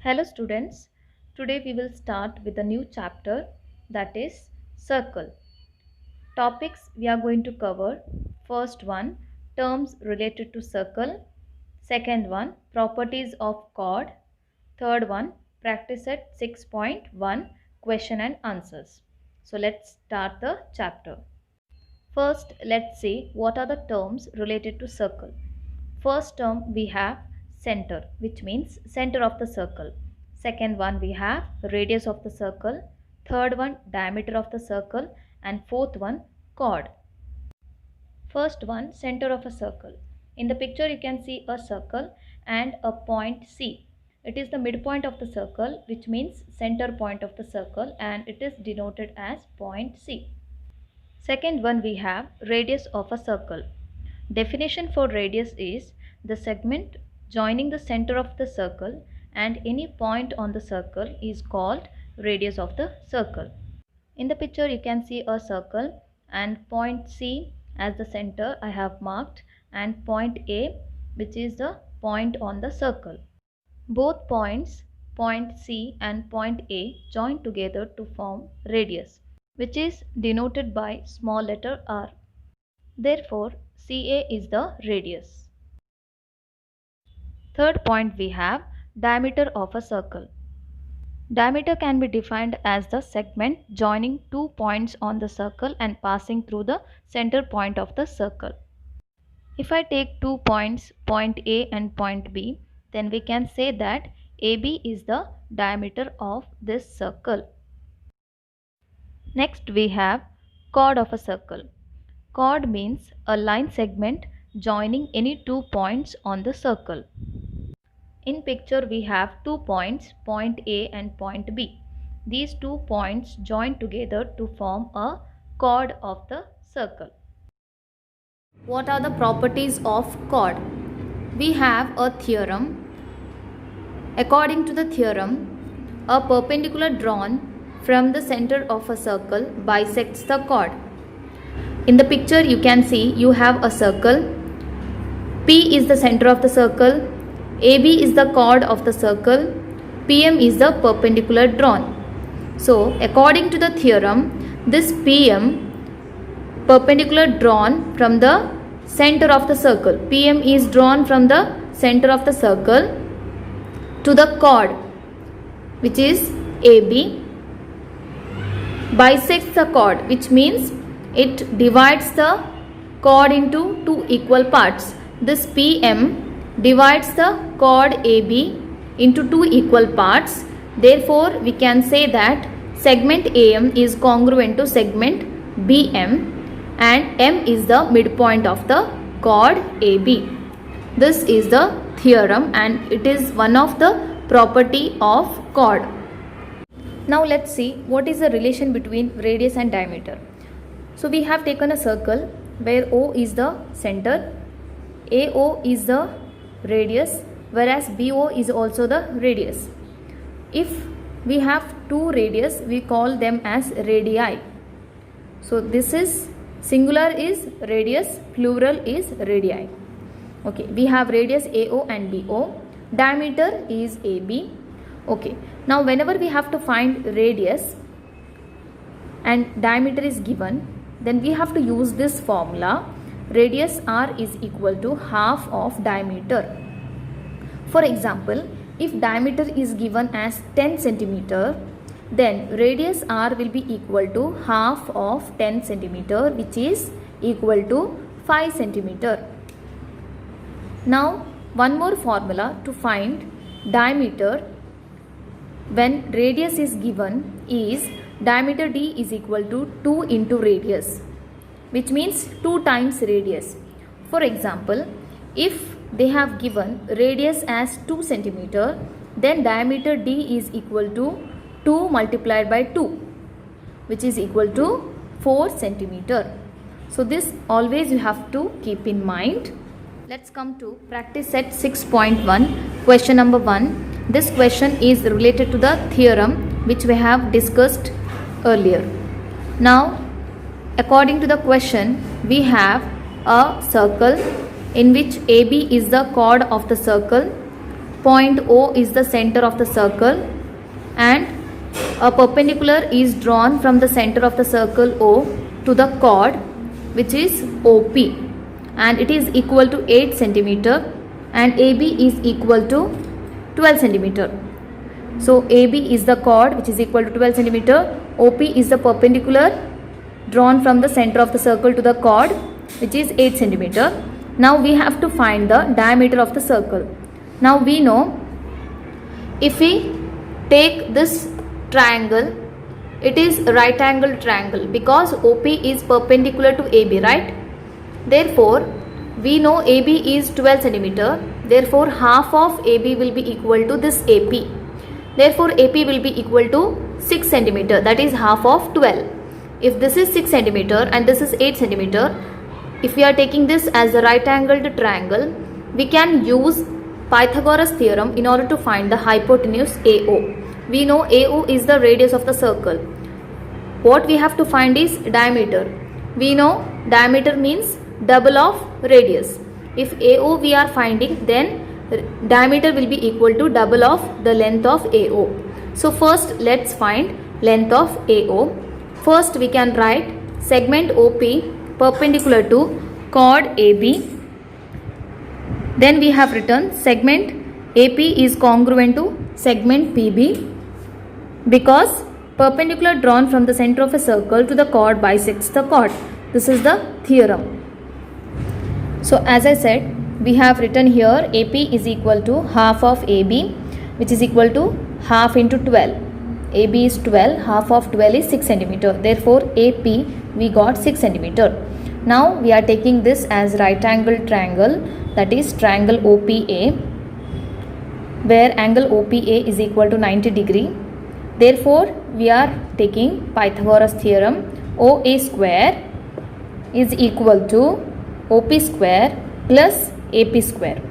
Hello students, today we will start with a new chapter, that is circle. Topics we are going to cover: first one, terms related to circle; second one, properties of chord; third one, practice set 6.1, question and answers. So let's start the chapter. First, let's see what are the terms related to circle. First term we have center, which means center of the circle. Second one we have radius of the circle. Third one diameter of the circle, and fourth one chord. First one, center of a circle. In the picture you can see a circle and a point C. It is the midpoint of the circle, which means center point of the circle, and it is denoted as point C. Second one we have radius of a circle. Definition for radius is the segment joining the center of the circle and any point on the circle is called radius of the circle. In the picture you can see a circle and point C as the center I have marked, and point A, which is the point on the circle. Both points, point C and point A, join together to form radius, which is denoted by small letter r. Therefore, CA is the radius. Third point we have diameter of a circle. Diameter can be defined as the segment joining two points on the circle and passing through the center point of the circle. If I take 2 points, point A and point B, then we can say that AB is the diameter of this circle. Next we have chord of a circle. Chord means a line segment joining any 2 points on the circle. In picture we have 2 points, point A and point B. These 2 points join together to form a chord of the circle. What are the properties of chord? We have a theorem. According to the theorem, a perpendicular drawn from the center of a circle bisects the chord. In the picture you can see you have a circle. P is the center of the circle. AB is the chord of the circle. PM is the perpendicular drawn. So according to the theorem, this PM perpendicular drawn from the center of the circle. PM is drawn from the center of the circle to the chord, which is AB, bisects the chord, which means it divides the chord into two equal parts. This PM divides the chord AB into two equal parts. Therefore, we can say that segment AM is congruent to segment BM and M is the midpoint of the chord AB. This is the theorem and it is one of the property of chord. Now let's see what is the relation between radius and diameter. So we have taken a circle where O is the center, AO is the radius, whereas BO is also the radius. If we have two radius, we call them as radii. So this is singular is radius, plural is radii. Okay, we have radius AO and BO. Diameter is AB. Okay, now whenever we have to find radius and diameter is given, then we have to use this formula. Radius r is equal to half of diameter. For example, if diameter is given as 10 centimeter, then radius r will be equal to half of 10 centimeter, which is equal to 5 centimeter. Now one more formula to find diameter when radius is given is diameter d is equal to 2 into radius, which means 2 times radius. For example, if they have given radius as 2 centimeter, then diameter d is equal to 2 multiplied by 2, which is equal to 4 centimeter. So this always you have to keep in mind. Let's come to practice set 6.1, question number 1. This question is related to the theorem which we have discussed earlier. Now, according to the question, we have a circle in which AB is the chord of the circle, point O is the center of the circle and a perpendicular is drawn from the center of the circle O to the chord which is OP, and it is equal to 8 centimeter and AB is equal to 12 centimeter. So AB is the chord which is equal to 12 centimeter. OP is the perpendicular drawn from the center of the circle to the chord which is 8 centimeter. Now we have to find the diameter of the circle. Now we know if we take this triangle, it is a right angle triangle because OP is perpendicular to AB, right? Therefore we know AB is 12 centimeter. Therefore half of AB will be equal to this AP. Therefore AP will be equal to 6 centimeter, that is half of 12. If this is 6 centimeter and this is 8 centimeter, if we are taking this as a right angled triangle, we can use Pythagoras theorem in order to find the hypotenuse AO. We know AO is the radius of the circle. What we have to find is diameter. We know diameter means double of radius. If AO we are finding, then diameter will be equal to double of the length of AO. So first let's find length of AO. First we can write segment OP perpendicular to chord AB. Then we have written segment AP is congruent to segment PB because perpendicular drawn from the center of a circle to the chord bisects the chord. This is the theorem. So as I said, we have written here AP is equal to half of AB, which is equal to half into 12. AB is 12, half of 12 is 6 centimeter. Therefore AP we got 6 centimeter. Now we are taking this as right angle triangle, that is triangle OPA, where angle OPA is equal to 90 degree. Therefore we are taking Pythagoras theorem. OA square is equal to OP square plus AP square.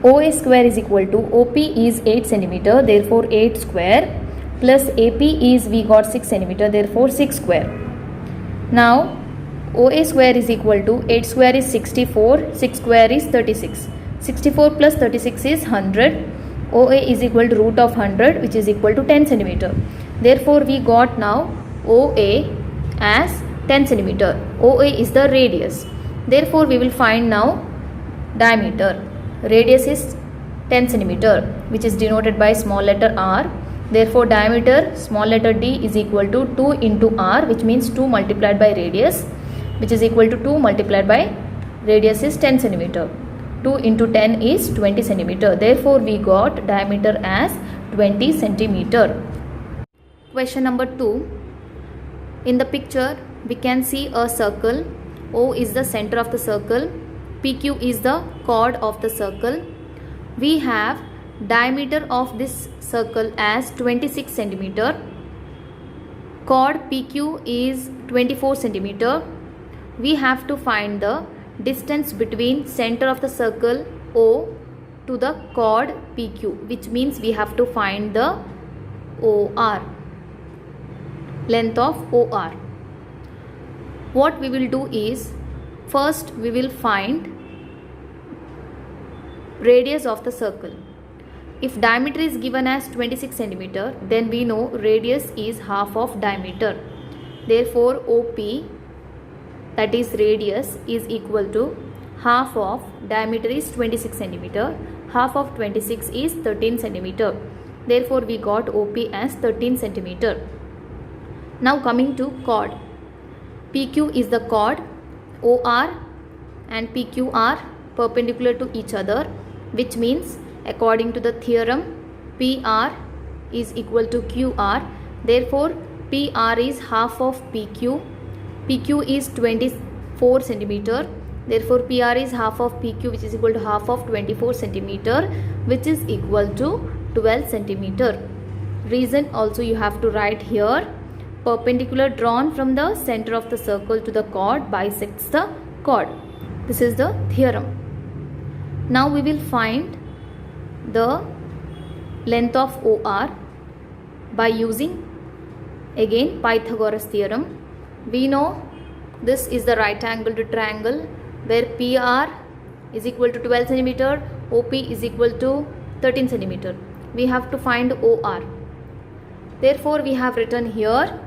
OA square is equal to OP is 8 centimeter, therefore 8 square, plus AP is we got 6 centimeter, therefore 6 square. Now OA square is equal to 8 square is 64, 6 square is 36. 64 plus 36 is 100. OA is equal to root of 100, which is equal to 10 centimeter. Therefore we got now OA as 10 centimeter. OA is the radius. Therefore we will find now diameter. Radius is 10 centimeter, which is denoted by small letter r. Therefore diameter small letter d is equal to 2 into r, which means 2 multiplied by radius, which is equal to 2 multiplied by radius is 10 centimeter. 2 into 10 is 20 centimeter. Therefore we got diameter as 20 centimeter. Question number 2. In the picture we can see a circle. O is the center of the circle. PQ is the chord of the circle. We have diameter of this circle as 26 centimeter. Chord PQ is 24 centimeter. We have to find the distance between center of the circle O to the chord PQ, which means we have to find the OR, length of OR. What we will do is, first we will find radius of the circle. If diameter is given as 26 centimeter, then we know radius is half of diameter. Therefore OP, that is radius, is equal to half of diameter is 26 centimeter. Half of 26 is 13 centimeter. Therefore we got OP as 13 centimeter. Now coming to chord. PQ is the chord. OR and PQ are perpendicular to each other, which means according to the theorem PR is equal to QR. Therefore PR is half of PQ. PQ is 24 centimeter. Therefore PR is half of PQ, which is equal to half of 24 centimeter, which is equal to 12 centimeter. Reason also you have to write here. Perpendicular drawn from the center of the circle to the chord bisects the chord. This is the theorem. Now we will find the length of OR by using again Pythagoras theorem. We know this is the right angled triangle where PR is equal to 12 centimeter, OP is equal to 13 centimeter. We have to find OR. Therefore, we have written here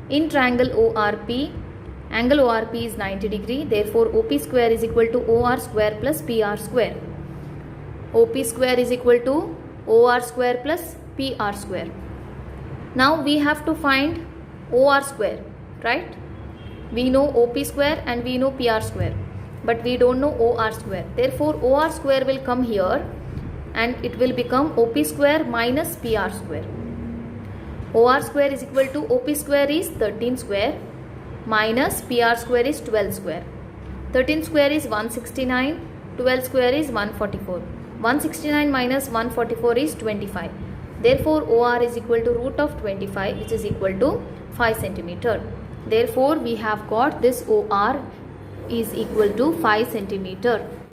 in triangle ORP, angle ORP is 90 degree. Therefore, OP square is equal to OR square plus PR square. OP square is equal to OR square plus PR square. Now we have to find OR square, right? We know OP square and we know PR square, but we don't know OR square. Therefore, OR square will come here and it will become OP square minus PR square. OR square is equal to OP square is 13 square minus PR square is 12 square. 13 square is 169, 12 square is 144. 169 minus 144 is 25. Therefore, OR is equal to root of 25, which is equal to 5 centimeter. Therefore, we have got this OR is equal to 5 centimeter.